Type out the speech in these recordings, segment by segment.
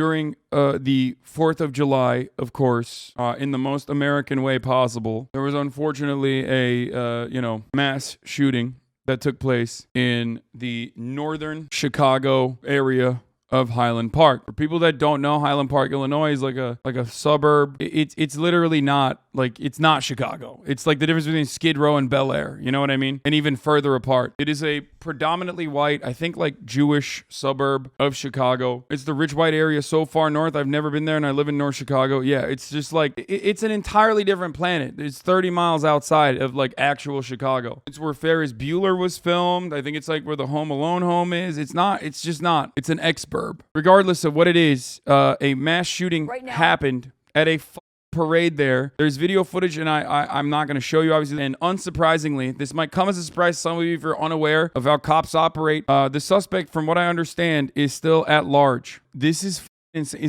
during the 4th of July, of course, in the most American way possible. There was unfortunately a, mass shooting that took place in the northern Chicago area of Highland Park. For people that don't know, Highland Park, Illinois is like a suburb. It's literally not like, it's not Chicago. It's like the difference between Skid Row and Bel Air. You know what I mean? And even further apart. It is a predominantly white, I think like Jewish suburb of Chicago. It's the rich white area so far north. I've never been there and I live in North Chicago. Yeah, it's just like, it's an entirely different planet. It's 30 miles outside of like actual Chicago. It's where Ferris Bueller was filmed. I think it's like where the Home Alone home is. It's not, it's just not. It's an ex-burb. Regardless of what it is, a mass shooting happened at a parade there. There's video footage, and I'm not going to show you, obviously. And unsurprisingly, this might come as a surprise to some of you if you're unaware of how cops operate. The suspect, from what I understand, is still at large. This is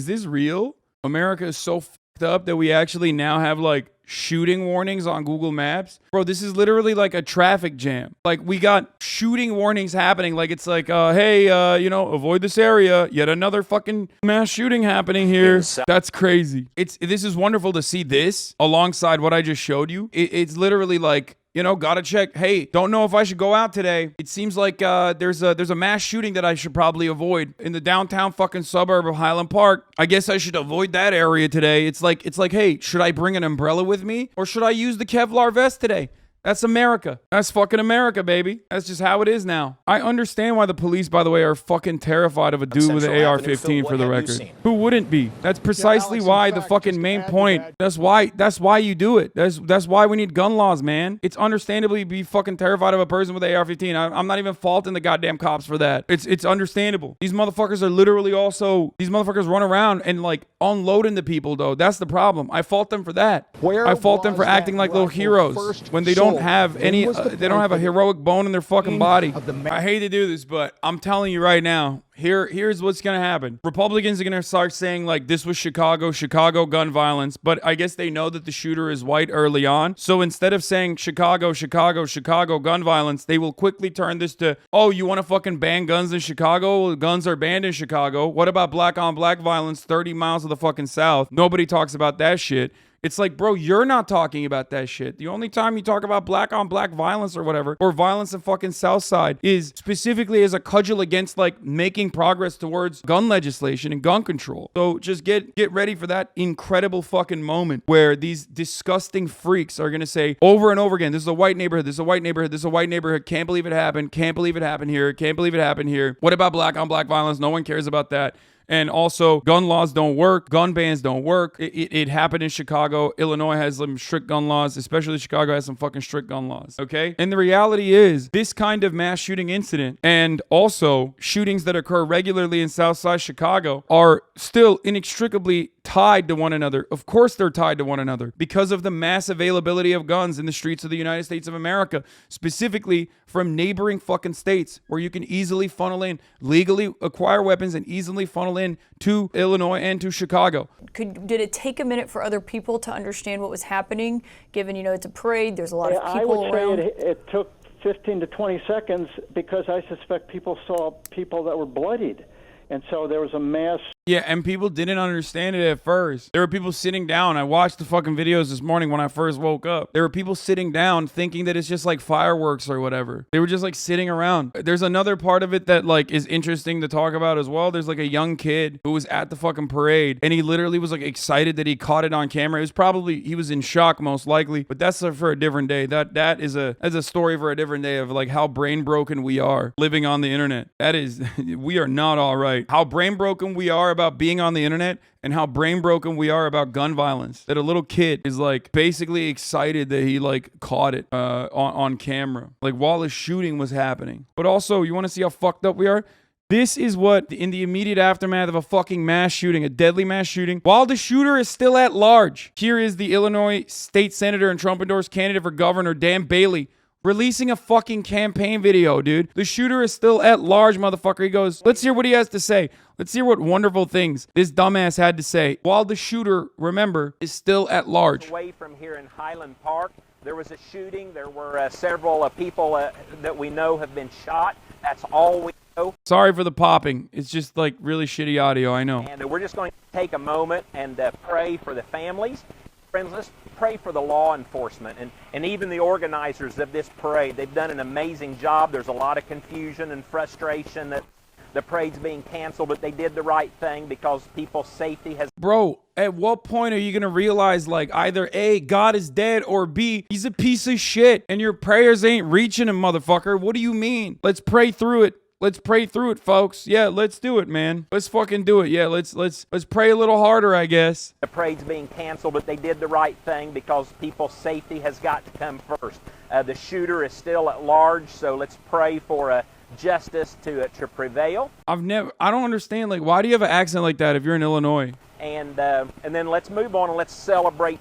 this real? America is so fucked up that we actually now have like shooting warnings on Google Maps. Bro, this is literally like a traffic jam. Like, we got shooting warnings happening. Like, it's like, hey, avoid this area. Yet another fucking mass shooting happening here. That's crazy. This is wonderful to see this alongside what I just showed you. It's literally like, gotta check. Hey, don't know if I should go out today. It seems like there's a mass shooting that I should probably avoid in the downtown fucking suburb of Highland Park. I guess I should avoid that area today. It's like, hey, should I bring an umbrella with me or should I use the Kevlar vest today? That's America. That's fucking America, baby. That's just how it is now. I understand why the police, by the way, are fucking terrified of a dude with an AR-15 for the record. Who wouldn't be? That's precisely why the fucking main point. That's why you do it. That's why we need gun laws, man. It's understandably be fucking terrified of a person with an AR-15. I'm not even faulting the goddamn cops for that. It's understandable. These motherfuckers are literally also, these motherfuckers run around and like unloading the people though. That's the problem. I fault them for that. I fault them for acting like little heroes when they don't have any they don't have a heroic bone in their fucking body. I hate to do this, but I'm telling you right now, here's what's gonna happen. Republicans are gonna start saying like, this was Chicago gun violence, but I guess they know that the shooter is white early on. So instead of saying Chicago gun violence, they will quickly turn this to, oh, you want to fucking ban guns in Chicago? Well, guns are banned in Chicago. What about black on black violence 30 miles of the fucking South? Nobody talks about that shit. It's like, bro, you're not talking about that shit. The only time you talk about black on black violence or whatever, or violence in fucking South Side, is specifically as a cudgel against like making progress towards gun legislation and gun control. So just get ready for that incredible fucking moment where these disgusting freaks are gonna say over and over again, this is a white neighborhood, this is a white neighborhood, this is a white neighborhood, can't believe it happened, can't believe it happened here, can't believe it happened here. What about black on black violence? No one cares about that. And also, gun laws don't work. Gun bans don't work. It happened in Chicago. Illinois has some strict gun laws. Especially Chicago has some fucking strict gun laws. Okay? And the reality is, this kind of mass shooting incident and also shootings that occur regularly in Southside Chicago are still inextricably tied to one another. Of course they're tied to one another because of the mass availability of guns in the streets of the United States of America, specifically from neighboring fucking states where you can easily funnel in, legally acquire weapons and easily funnel in to Illinois and to Chicago. Did it take a minute for other people to understand what was happening, given, it's a parade, there's a lot of people around? I would say it took 15 to 20 seconds because I suspect people saw people that were bloodied. And so there was a mass. Yeah, and people didn't understand it at first. There were people sitting down. I watched the fucking videos this morning when I first woke up. There were people sitting down thinking that it's just like fireworks or whatever. They were just like sitting around. There's another part of it that like is interesting to talk about as well. There's like a young kid who was at the fucking parade and he literally was like excited that he caught it on camera. He was in shock most likely, but that's for a different day. That is a story for a different day of like how brain broken we are living on the internet. We are not all right. How brain broken we are about being on the internet and how brain broken we are about gun violence. That a little kid is like basically excited that he like caught it on camera, like while a shooting was happening. But also, you want to see how fucked up we are? This is what, in the immediate aftermath of a fucking mass shooting, a deadly mass shooting, while the shooter is still at large. Here is the Illinois state senator and Trump-endorsed candidate for governor, Dan Bailey, releasing a fucking campaign video, dude. The shooter is still at large, motherfucker. He goes, let's hear what he has to say. Let's hear what wonderful things this dumbass had to say. While the shooter, remember, is still at large. Away from here in Highland Park, there was a shooting. There were several people that we know have been shot. That's all we Sorry for the popping. It's just like really shitty audio, I know. And we're just going to take a moment and pray for the families. Friends, let's pray for the law enforcement and even the organizers of this parade. They've done an amazing job. There's a lot of confusion and frustration that the parade's being canceled, but they did the right thing because people's safety has... Bro, at what point are you going to realize, like, either A, God is dead, or B, he's a piece of shit, and your prayers ain't reaching him, motherfucker? What do you mean? Let's pray through it. Let's pray through it, folks. Yeah, let's do it, man. Let's fucking do it. Yeah, let's pray a little harder, I guess. The parade's being canceled, but they did the right thing because people's safety has got to come first. The shooter is still at large, so let's pray for justice to prevail. I don't understand, like, why do you have an accent like that if you're in Illinois? And then let's move on and let's celebrate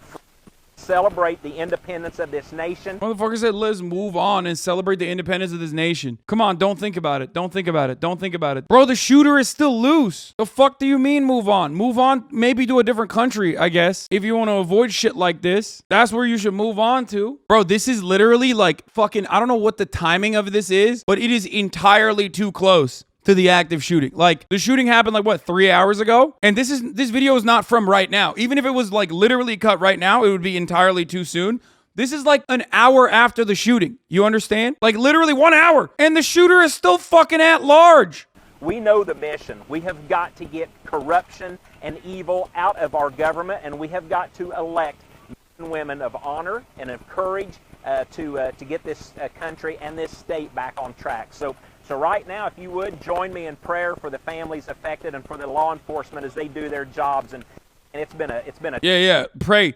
the independence of this nation. Motherfucker said, let's move on and celebrate the independence of this nation. Come on, don't think about it. Don't think about it. Don't think about it. Bro, the shooter is still loose. The fuck do you mean move on? Move on maybe to a different country, I guess. If you want to avoid shit like this, that's where you should move on to. Bro, this is literally like fucking, I don't know what the timing of this is, but it is entirely too close to the active shooting. Like, the shooting happened like, what, 3 hours ago? And this video is not from right now. Even if it was like literally cut right now, it would be entirely too soon. This is like an hour after the shooting. You understand? Like literally 1 hour. And the shooter is still fucking at large. We know the mission. We have got to get corruption and evil out of our government, and we have got to elect men and women of honor and of courage to get this country and this state back on track. So right now, if you would, join me in prayer for the families affected and for the law enforcement as they do their jobs. And it's been a Yeah. Pray.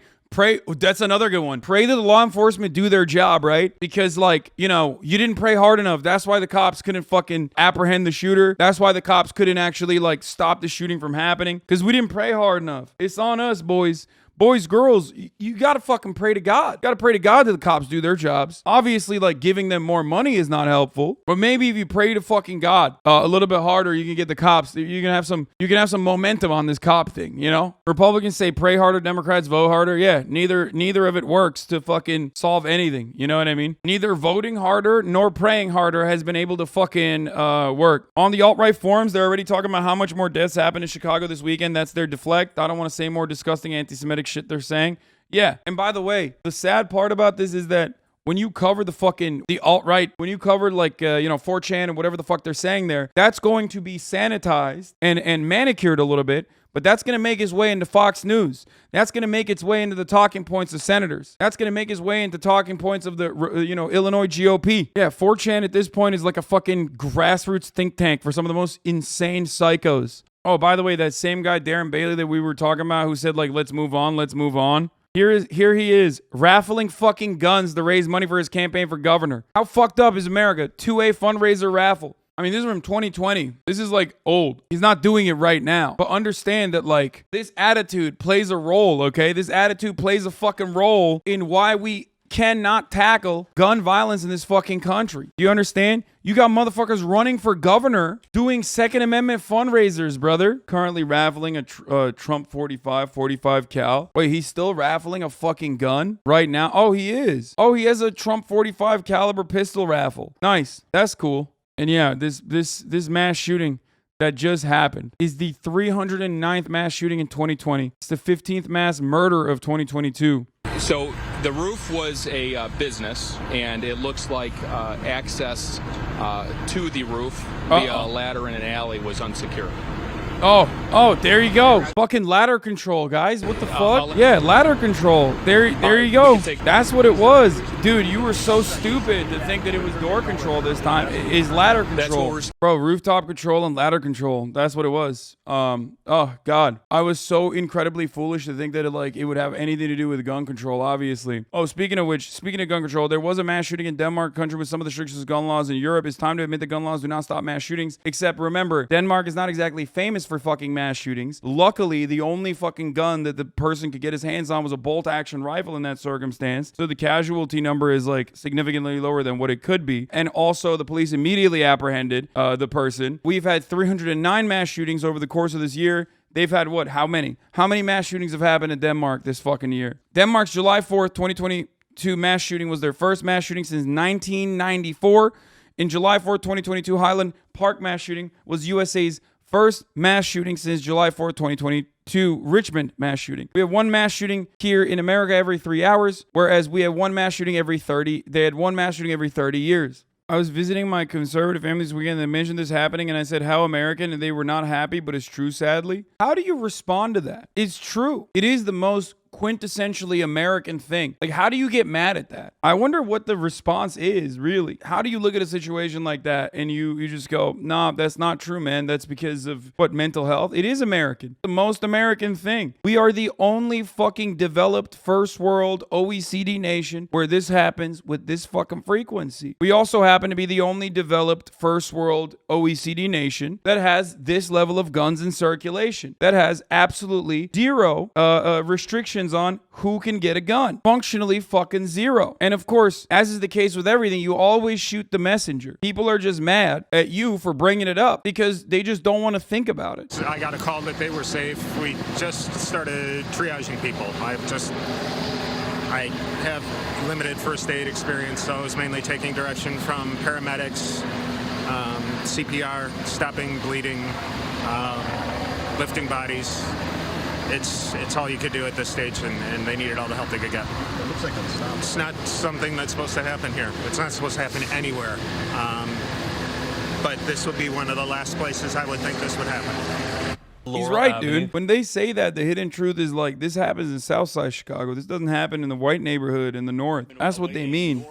That's another good one. Pray that the law enforcement do their job, right? Because, like, you know, you didn't pray hard enough. That's why the cops couldn't fucking apprehend the shooter. That's why the cops couldn't actually, like, stop the shooting from happening. Because we didn't pray hard enough. It's on us, boys. Boys, girls, you gotta fucking pray to God. You gotta pray to God that the cops do their jobs. Obviously, like, giving them more money is not helpful. But maybe if you pray to fucking God a little bit harder, you can get the cops. You can have some momentum on this cop thing, you know? Republicans say pray harder, Democrats vote harder. Yeah, neither of it works to fucking solve anything. You know what I mean? Neither voting harder nor praying harder has been able to fucking work. On the alt-right forums, they're already talking about how much more deaths happened in Chicago this weekend. That's their deflect. I don't want to say more disgusting anti-Semitic shit they're saying. Yeah. And by the way, the sad part about this is that when you cover the alt-right, when you cover like, 4chan and whatever the fuck they're saying there, that's going to be sanitized and manicured a little bit, but that's going to make its way into Fox News. That's going to make its way into the talking points of senators. That's going to make its way into talking points of the, Illinois GOP. Yeah, 4chan at this point is like a fucking grassroots think tank for some of the most insane psychos. Oh, by the way, that same guy, Darren Bailey, that we were talking about, who said, like, let's move on. Here he is, raffling fucking guns to raise money for his campaign for governor. How fucked up is America? 2A fundraiser raffle. I mean, this is from 2020. This is, like, old. He's not doing it right now. But understand that, like, this attitude plays a role, okay? This attitude plays a fucking role in why we cannot tackle gun violence in this fucking country. Do you understand? You got motherfuckers running for governor doing Second Amendment fundraisers, brother. Currently raffling a Trump 45 cal. Wait, he's still raffling a fucking gun right now? Oh, he is. Oh, he has a Trump 45 caliber pistol raffle. Nice. That's cool. And yeah, this mass shooting that just happened is the 309th mass shooting in 2020. It's the 15th mass murder of 2022. So the roof was a business, and it looks like access to the roof via a ladder in an alley was unsecured. Oh, there you go. Fucking ladder control, guys. What the fuck? Yeah, ladder control. There you go. That's what it was. Dude, you were so stupid to think that it was door control this time. It's ladder control. Bro, rooftop control and ladder control. That's what it was. Oh, God. I was so incredibly foolish to think that it would have anything to do with gun control, obviously. Oh, speaking of gun control, there was a mass shooting in Denmark, country with some of the strictest gun laws in Europe. It's time to admit that gun laws do not stop mass shootings. Except, remember, Denmark is not exactly famous for fucking mass shootings. Luckily, the only fucking gun that the person could get his hands on was a bolt action rifle in that circumstance. So the casualty number is like significantly lower than what it could be. And also the police immediately apprehended the person. We've had 309 mass shootings over the course of this year. They've had what? How many? How many mass shootings have happened in Denmark this fucking year? Denmark's July 4th, 2022 mass shooting was their first mass shooting since 1994. in July 4th, 2022, Highland Park mass shooting was USA's first mass shooting since July 4th, 2022, Richmond mass shooting. We have one mass shooting here in America every 3 hours, whereas we have one mass shooting every 30. They had one mass shooting every 30 years. I was visiting my conservative family this weekend and they mentioned this happening and I said, how American? And they were not happy, but it's true, sadly. How do you respond to that? It's true. It is the most quintessentially American thing. Like, how do you get mad at that? I wonder what the response is, really. How do you look at a situation like that and you just go, nah, that's not true, man. That's because of what, mental health? It is American. The most American thing. We are the only fucking developed first world OECD nation where this happens with this fucking frequency. We also happen to be the only developed first world OECD nation that has this level of guns in circulation, that has absolutely zero restrictions on who can get a gun. Functionally fucking zero. And of course, as is the case with everything, you always shoot the messenger. People are just mad at you for bringing it up because they just don't want to think about it. I got a call that they were safe. We just started triaging people. I have limited first aid experience, so I was mainly taking direction from paramedics, CPR, stopping bleeding, lifting bodies. It's all you could do at this stage, and they needed all the help they could get. It looks like It's not something that's supposed to happen here. It's not supposed to happen anywhere. But this would be one of the last places I would think this would happen. He's right, dude. When they say that, the hidden truth is like, this happens in Southside Chicago. This doesn't happen in the white neighborhood in the north. That's what they mean.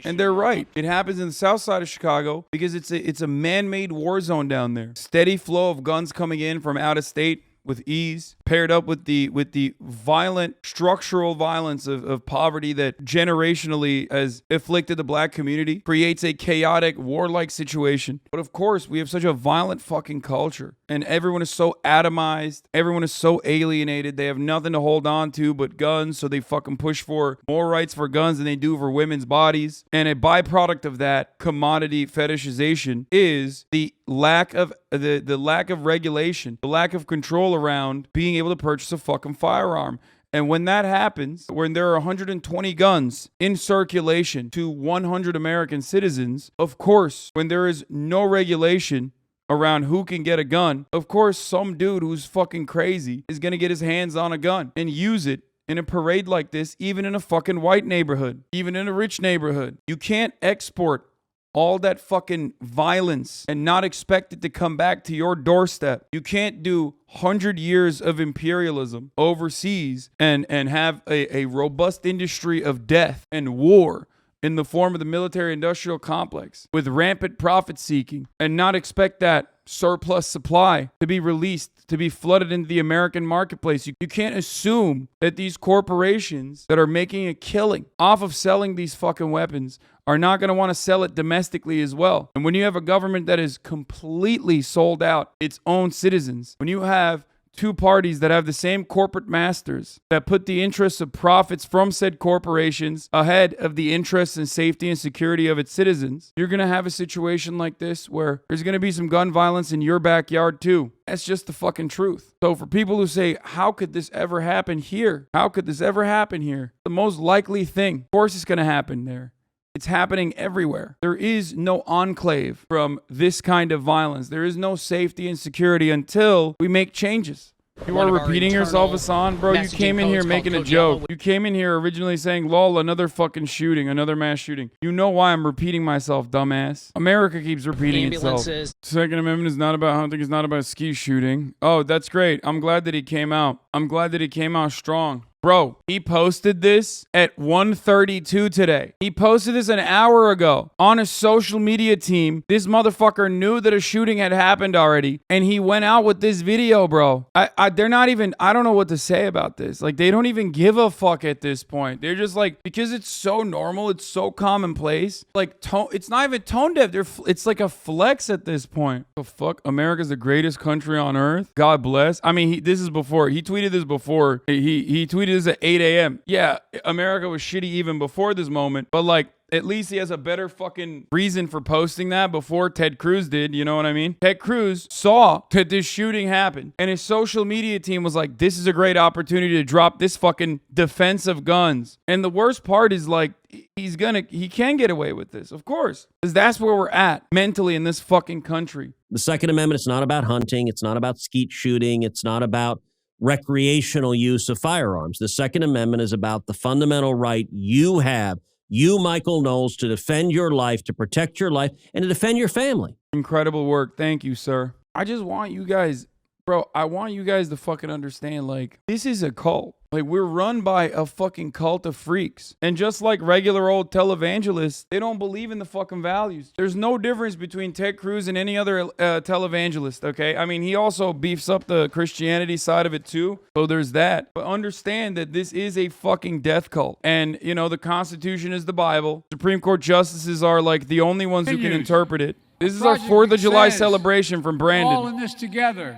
And they're right. It happens in the south side of Chicago because it's a man-made war zone down there. Steady flow of guns coming in from out of state with ease, paired up with the violent structural violence of poverty that generationally has afflicted the black community, creates a chaotic warlike situation. But of course, we have such a violent fucking culture, and everyone is so atomized, everyone is so alienated, they have nothing to hold on to but guns, so they fucking push for more rights for guns than they do for women's bodies. And a byproduct of that commodity fetishization is the lack of regulation, the lack of control around being able to purchase a fucking firearm. And when that happens, when there are 120 guns in circulation to 100 American citizens, of course, when there is no regulation around who can get a gun, of course, some dude who's fucking crazy is going to get his hands on a gun and use it in a parade like this, even in a fucking white neighborhood, even in a rich neighborhood. You can't export all that fucking violence and not expect it to come back to your doorstep. You can't do 100 years of imperialism overseas and have a robust industry of death and war in the form of the military-industrial complex with rampant profit-seeking and not expect that surplus supply to be released, to be flooded into the American marketplace. You can't assume that these corporations that are making a killing off of selling these fucking weapons are not going to want to sell it domestically as well. And when you have a government that is completely sold out its own citizens, when you have two parties that have the same corporate masters that put the interests of profits from said corporations ahead of the interests and safety and security of its citizens, you're going to have a situation like this where there's going to be some gun violence in your backyard too. That's just the fucking truth. So for people who say, how could this ever happen here? How could this ever happen here? The most likely thing, of course it's going to happen there. It's happening everywhere. There is no enclave from this kind of violence. There is no safety and security until we make changes. You are repeating yourself, Hasan, bro. You came in here making a joke. You came in here originally saying, lol, another fucking shooting, another mass shooting. You know why I'm repeating myself, dumbass. America keeps repeating itself. Second Amendment is not about hunting. It's not about ski shooting. Oh, that's great. I'm glad that he came out. I'm glad that he came out strong. Bro, he posted this at 1:32 today. He posted this an hour ago on a social media team. This motherfucker knew that a shooting had happened already, and he went out with this video, bro. They're not even, I don't know what to say about this. Like, they don't even give a fuck at this point. They're just like, because it's so normal, it's so commonplace. Like, it's not even tone deaf. It's like a flex at this point. The fuck? America's the greatest country on earth. God bless. I mean, this is before. He tweeted this before. He tweeted this at 8 a.m. Yeah, America was shitty even before this moment. But like, at least he has a better fucking reason for posting that before Ted Cruz did. You know what I mean? Ted Cruz saw that this shooting happened, and his social media team was like, this is a great opportunity to drop this fucking defense of guns. And the worst part is like, he can get away with this, of course, because that's where we're at mentally in this fucking country. The Second Amendment is not about hunting. It's not about skeet shooting. It's not about recreational use of firearms. The Second Amendment is about the fundamental right you have, you, Michael Knowles, to defend your life, to protect your life, and to defend your family. Incredible work. Thank you, sir. I just want you guys, bro, I want you guys to fucking understand, like, this is a cult. Like, we're run by a fucking cult of freaks. And just like regular old televangelists, they don't believe in the fucking values. There's no difference between Ted Cruz and any other televangelist, okay? I mean, he also beefs up the Christianity side of it too. So there's that. But understand that this is a fucking death cult. And, you know, the Constitution is the Bible. Supreme Court justices are like the only ones who can interpret it. This is our 4th of July celebration from Brandon. All in this together.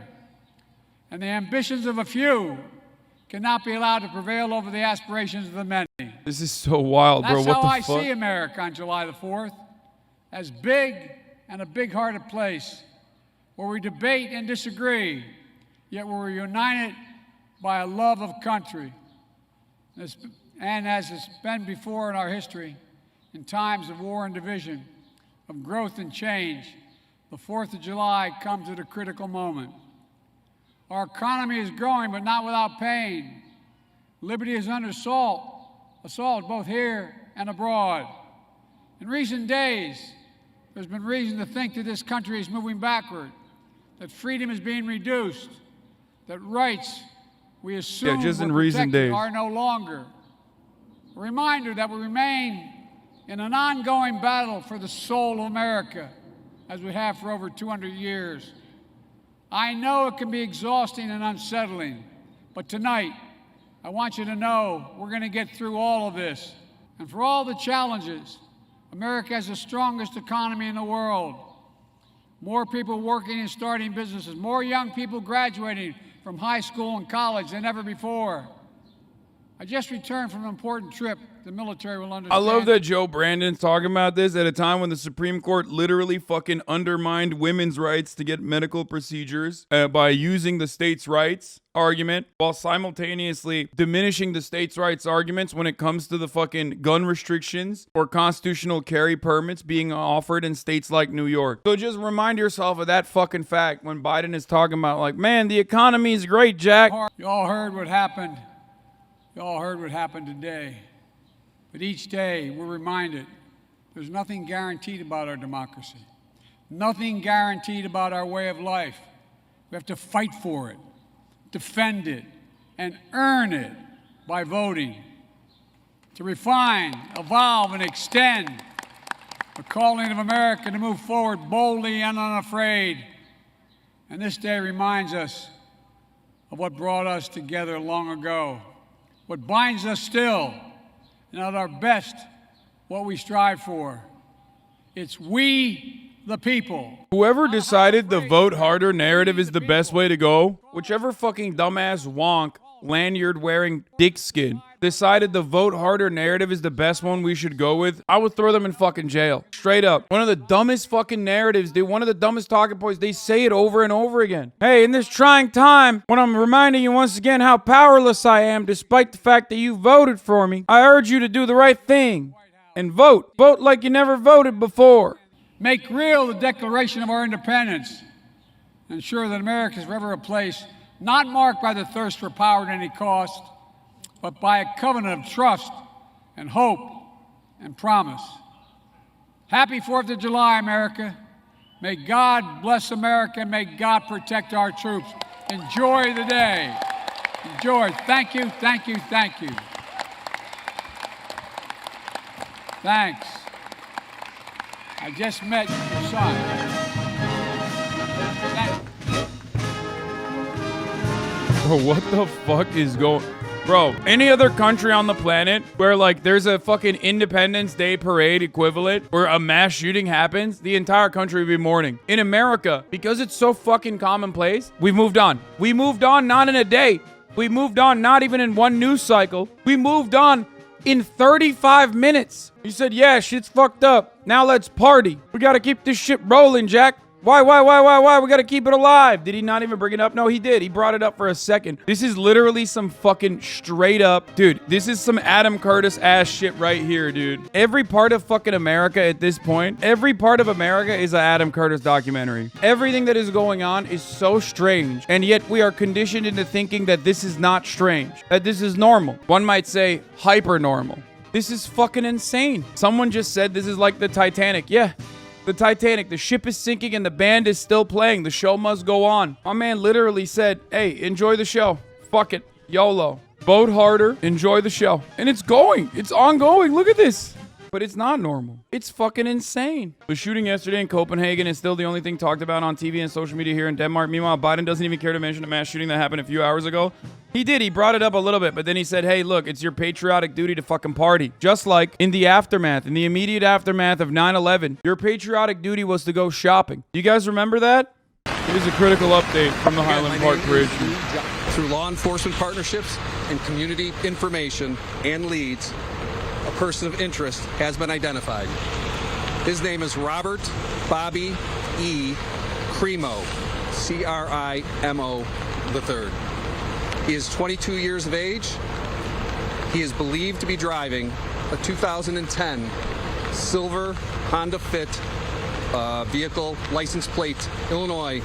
And the ambitions of a few cannot be allowed to prevail over the aspirations of the many. This is so wild, bro. What the fuck? That's how I see America on July the 4th, as big and a big-hearted place where we debate and disagree, yet where we're united by a love of country. And as it's been before in our history, in times of war and division, of growth and change, the 4th of July comes at a critical moment. Our economy is growing, but not without pain. Liberty is under assault both here and abroad. In recent days, there's been reason to think that this country is moving backward, that freedom is being reduced, that rights we assume were protected are no longer. A reminder that we remain in an ongoing battle for the soul of America, as we have for over 200 years. I know it can be exhausting and unsettling, but tonight, I want you to know we're going to get through all of this. And for all the challenges, America has the strongest economy in the world. More people working and starting businesses, more young people graduating from high school and college than ever before. I just returned from an important trip the military will understand. I love that Joe Brandon's talking about this at a time when the Supreme Court literally fucking undermined women's rights to get medical procedures by using the states' rights argument while simultaneously diminishing the states' rights arguments when it comes to the fucking gun restrictions or constitutional carry permits being offered in states like New York. So just remind yourself of that fucking fact when Biden is talking about, like, man, the economy is great, Jack. You all heard what happened. You all heard what happened today. But each day we're reminded there's nothing guaranteed about our democracy. Nothing guaranteed about our way of life. We have to fight for it, defend it, and earn it by voting. To refine, evolve, and extend the calling of America to move forward boldly and unafraid. And this day reminds us of what brought us together long ago. What binds us still, and at our best, what we strive for. It's we, the people. Whoever decided the vote harder narrative is the best way to go, whichever fucking dumbass wonk, lanyard-wearing dick skin, decided the vote harder narrative is the best one we should go with, I would throw them in fucking jail. Straight up. One of the dumbest fucking narratives, dude. One of the dumbest talking points. They say it over and over again. Hey, in this trying time, when I'm reminding you once again how powerless I am, despite the fact that you voted for me, I urge you to do the right thing and vote. Vote like you never voted before. Make real the Declaration of our independence. Ensure that America is forever a place not marked by the thirst for power at any cost, but by a covenant of trust and hope and promise. Happy 4th of July, America. May God bless America and may God protect our troops. Enjoy the day. Enjoy. Thank you, thank you, thank you. Thanks. I just met your son. Bro, what the fuck is going... Bro, any other country on the planet where, like, there's a fucking Independence Day parade equivalent where a mass shooting happens, the entire country would be mourning. In America, because it's so fucking commonplace, we've moved on. We moved on not in a day. We moved on not even in one news cycle. We moved on in 35 minutes. He said, yeah, shit's fucked up. Now let's party. We got to keep this shit rolling, Jack. Why? We gotta keep it alive. Did he not even bring it up? No, he did. He brought it up for a second. This is literally some fucking straight up, dude, this is some Adam Curtis ass shit right here, dude. Every part of fucking America at this point, every part of America is an Adam Curtis documentary. Everything that is going on is so strange, and yet we are conditioned into thinking that this is not strange, that this is normal. One might say hyper normal. This is fucking insane. Someone just said this is like the Titanic. Yeah. The Titanic, the ship is sinking and the band is still playing. The show must go on. My man literally said, hey, enjoy the show. Fuck it. YOLO. Boat harder. Enjoy the show. And it's going. It's ongoing. Look at this. But it's not normal. It's fucking insane. The shooting yesterday in Copenhagen is still the only thing talked about on TV and social media here in Denmark. Meanwhile, Biden doesn't even care to mention a mass shooting that happened a few hours ago. He did. He brought it up a little bit, but then he said, hey, look, it's your patriotic duty to fucking party. Just like in the aftermath, in the immediate aftermath of 9/11, your patriotic duty was to go shopping. Do you guys remember that? It is a critical update from the Highland Park Bridge. Through law enforcement partnerships and community information and leads, a person of interest has been identified. His name is Robert Bobby E. Crimo, C-R-I-M-O III. He is 22 years of age. He is believed to be driving a 2010 silver Honda Fit vehicle, license plate, Illinois,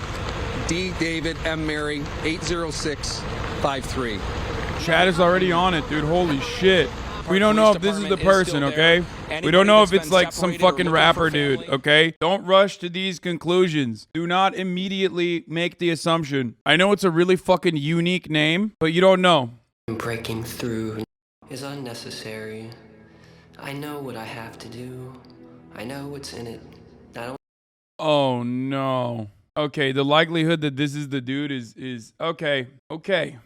D. David M. Mary 80653. Chad is already on it, dude. Holy shit. We don't know if this is the person, okay? We don't know if it's like some fucking rapper dude, okay? Don't rush to these conclusions. Do not immediately make the assumption. I know it's a really fucking unique name, but you don't know. Breaking through is unnecessary. I know what I have to do. I know what's in it. I don't. Oh no. Okay, the likelihood that this is the dude is okay. Okay.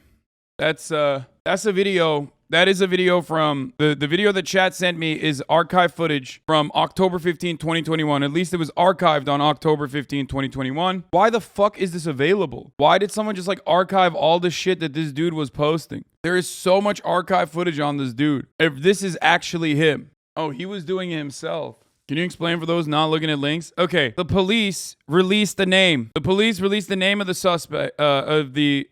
That's a video. That is a video from the video that chat sent me is archive footage from October 15, 2021. At least it was archived on October 15, 2021. Why the fuck is this available? Why did someone just like archive all the shit that this dude was posting? There is so much archive footage on this dude. If this is actually him. Oh, he was doing it himself. Can you explain for those not looking at links? Okay, the police released the name. The police released the name of the suspect, of the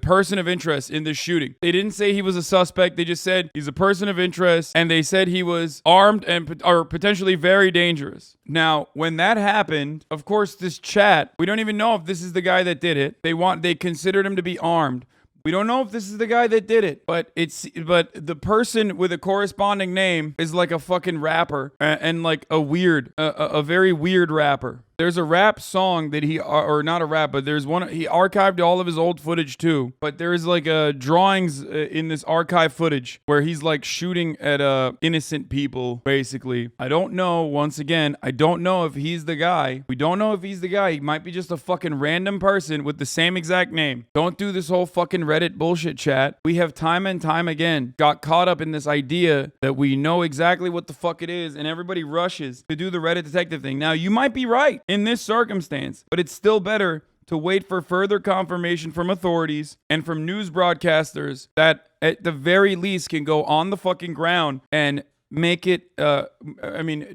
person of interest in this shooting. They didn't say he was a suspect. They just said he's a person of interest, and they said he was armed and or potentially very dangerous. Now, when that happened, of course, this chat, we don't even know if this is the guy that did it. They considered him to be armed. We don't know if this is the guy that did it, but the person with a corresponding name is like a fucking rapper and like a very weird rapper. There's a rap song that or not a rap, but there's one, he archived all of his old footage too. But there is like drawings in this archive footage where he's like shooting at innocent people, basically. I don't know, once again, I don't know if he's the guy. We don't know if he's the guy. He might be just a fucking random person with the same exact name. Don't do this whole fucking Reddit bullshit, chat. We have time and time again got caught up in this idea that we know exactly what the fuck it is, and everybody rushes to do the Reddit detective thing. Now, you might be right in this circumstance, but it's still better to wait for further confirmation from authorities and from news broadcasters that at the very least can go on the fucking ground and make it, get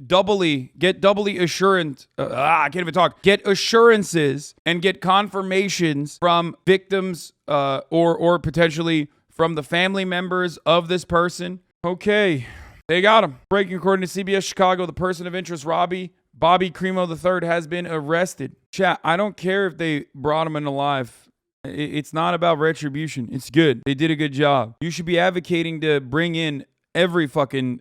doubly assurance. I can't even talk. Get assurances and get confirmations from victims or potentially from the family members of this person. Okay, they got him. Breaking according to CBS Chicago, the person of interest, Bobby Crimo III, has been arrested. Chat, I don't care if they brought him in alive. It's not about retribution. It's good. They did a good job. You should be advocating to bring in every fucking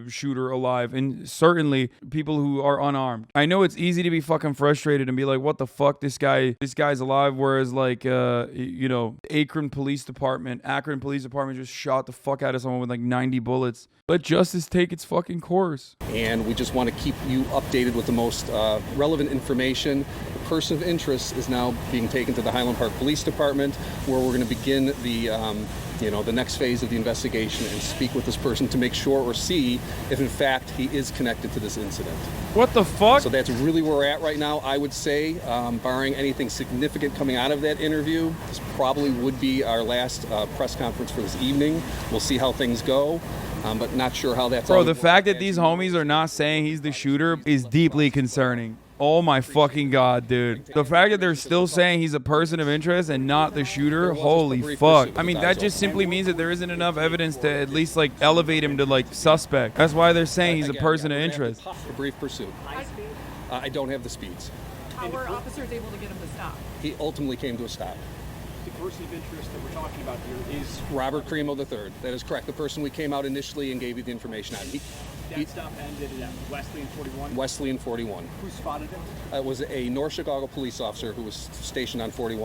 shooter alive, and certainly people who are unarmed. I know it's easy to be fucking frustrated and be like, what the fuck, this guy's alive, whereas like Akron Police Department just shot the fuck out of someone with like 90 bullets. Let justice take its fucking course. And we just want to keep you updated with the most relevant information. The person of interest is now being taken to the Highland Park Police Department, where we're going to begin the the next phase of the investigation and speak with this person to make sure or see if in fact he is connected to this incident. What the fuck? So that's really where we're at right now. I would say, barring anything significant coming out of that interview, this probably would be our last press conference for this evening. We'll see how things go, but not sure how that's. Bro, the fact that these homies are not saying he's the shooter is deeply concerning. Oh my fucking God, dude. The fact that they're still saying he's a person of interest and not the shooter, holy fuck. I mean, that just simply means that there isn't enough evidence to at least like elevate him to like suspect. That's why they're saying he's a person of interest. A brief pursuit. I don't have the speeds. How were officers able to get him to stop? He ultimately came to a stop. The person of interest that we're talking about here is Robert Cremo III. That is correct. The person we came out initially and gave you the information on. That stop ended at Wesley and 41? Wesley and 41. Who spotted him? It was a North Chicago police officer who was stationed on 41.